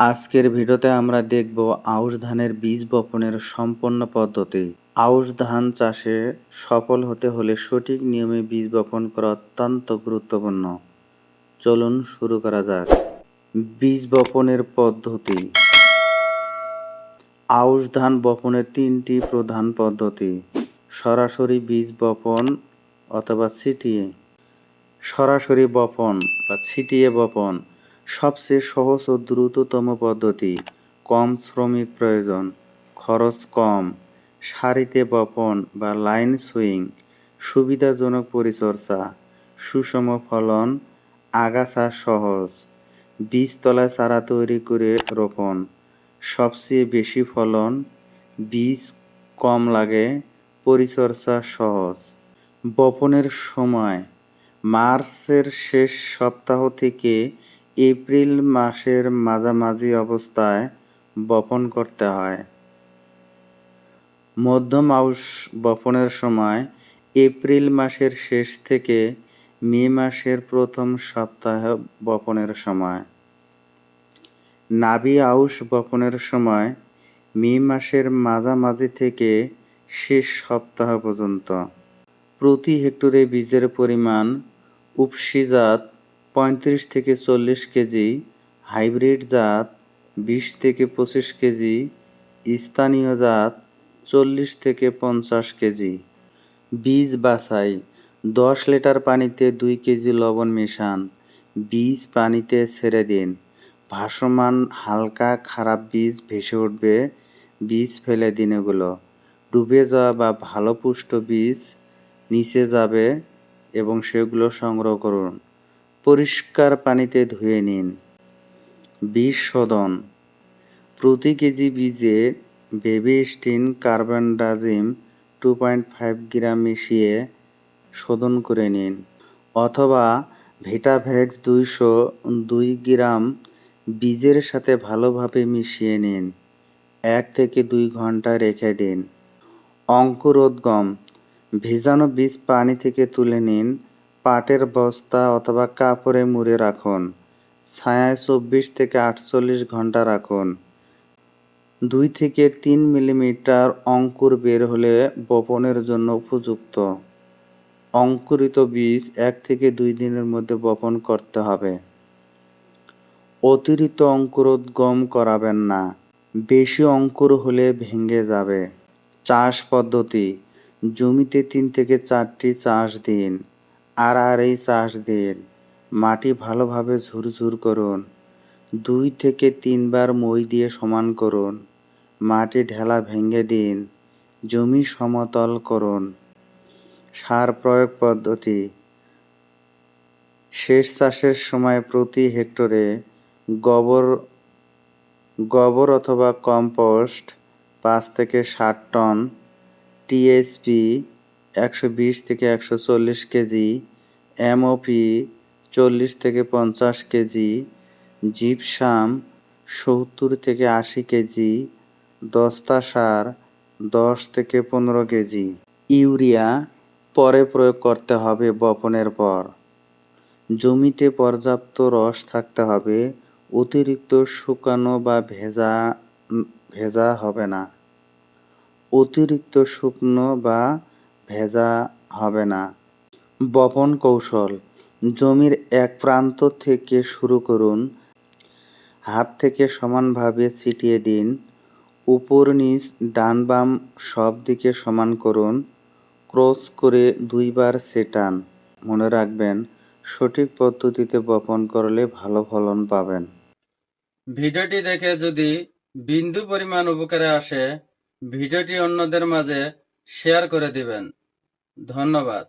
আজকের ভিডিওতে আমরা দেখব আউশ ধানের বীজ বপনের সম্পূর্ণ পদ্ধতি। আউশ ধান চাষে সফল হতে হলে সঠিক নিয়মে বীজ বপন করা অত্যন্ত গুরুত্বপূর্ণ। চলুন শুরু করা যাক। বীজ বপনের পদ্ধতি। আউশ ধান বপনের তিনটি প্রধান পদ্ধতি: সরাসরি বীজ বপন অথবা ছিটিয়ে। সরাসরি বপন বা ছিটিয়ে বপন সবচেয়ে সহজ ও দ্রুততম পদ্ধতি। কম শ্রমিক প্রয়োজন, খরচ কম। সারিতে বপন বা লাইন সুইং, সুবিধাজনক পরিচর্যা, সুষম ফলন, আগাছা সহজ। বীজতলায় চারা তৈরি করে রোপণ, সবচেয়ে বেশি ফলন, বীজ কম লাগে, পরিচর্যা সহজ। বপনের সময় মার্চের শেষ সপ্তাহ থেকে এপ্রিল মাসের মাঝামাঝি অবস্থায় বপন করতে হয়। মধ্যম আউশ বপনের সময় এপ্রিল মাসের শেষ থেকে মে মাসের প্রথম সপ্তাহে বপনের সময়। নাবি আউশ বপনের সময় মে মাসের মাঝামাঝি থেকে শেষ সপ্তাহ পর্যন্ত। প্রতি হেক্টরে বীজের পরিমাণ: উপসি জাত 35 থেকে 40 কেজি, হাইব্রিড জাত 20 থেকে 25 কেজি, স্থানীয় জাত 40 থেকে 50 কেজি। বীজ বাছাই: 10 লিটার পানিতে 2 কেজি লবণ মেশান, বীজ পানিতে ছেড়ে দিন। ভাসমান হালকা খারাপ বীজ ভেসে উঠবে, বীজ ফেলে দিন। এগুলো ডুবে যাওয়া বা ভালো পুষ্ট বীজ নিচে যাবে এবং সেগুলো সংগ্রহ করুন। পরিষ্কার পানিতে ধুয়ে নিন। বীজ শোধন: প্রতি কেজি বীজে বেবিস্টিন কার্বেন্ডাজিম 2.5 গ্রাম মিশিয়ে শোধন করে নিন, অথবা ভিটাভেক্স 202 গ্রাম বীজের সাথে ভালোভাবে মিশিয়ে নিন। 1 থেকে 2 ঘন্টা রেখে দিন। অঙ্কুরোদ্গম: ভেজানো বীজ পানি থেকে তুলে নিন, পাটের বস্তা অথবা কাপড়ে মুড়ে রাখুন। ছায়ায় 24 থেকে 48 ঘন্টা রাখুন। 2 থেকে 3 মিলিমিটার অঙ্কুর বের হলে বপনের জন্য উপযুক্ত। অঙ্কুরিত বীজ 1 থেকে 2 দিনের মধ্যে বপন করতে হবে। অতিরিক্ত অঙ্কুরোদ্গম করাবেন না, বেশি অঙ্কুর হলে ভেঙে যাবে। চাষ পদ্ধতি: জমিতে 3 থেকে 4টি চাষ দিন, আড়াআড়ি চাষ দিন। মাটি ভালোভাবে ঝুরঝুর করুন। 2 থেকে 3 বার মই দিয়ে সমান করুন। মাটি ঢেলা ভেঙে দিন। জমি সমতল করুন। সার প্রয়োগ পদ্ধতি: শেষ চাষের সময় প্রতি হেক্টরে গোবর অথবা কম্পোস্ট 5 থেকে 7 টন, টিএসপি 120 থেকে 140 কেজি, এমওপি 40 থেকে 50 কেজি, জিপসাম 70 থেকে 80 কেজি, দস্তা সার 10 থেকে 15 কেজি। ইউরিয়া পরে প্রয়োগ করতে হবে বপনের পর। জমিতে পর্যাপ্ত রস থাকতে হবে, অতিরিক্ত শুকানো বা ভেজা হবে না। অতিরিক্ত শুকনো বা ভেজা হবে না। বপন কৌশল: জমির এক প্রান্ত থেকে শুরু করুন, হাত থেকে সমানভাবে ছিটিয়ে দিন। উপর নিচ ডান বাম সব দিকে সমান করুন। ক্রস করে 2 বার ছেটান। মনে রাখবেন, সঠিক পদ্ধতিতে বপন করলে ভালো ফলন পাবেন। ভিডিওটি দেখে যদি বিন্দু পরিমাণ উপকারে আসে, ভিডিওটি অন্যদের মাঝে শেয়ার করে দিবেন। ধন্যবাদ।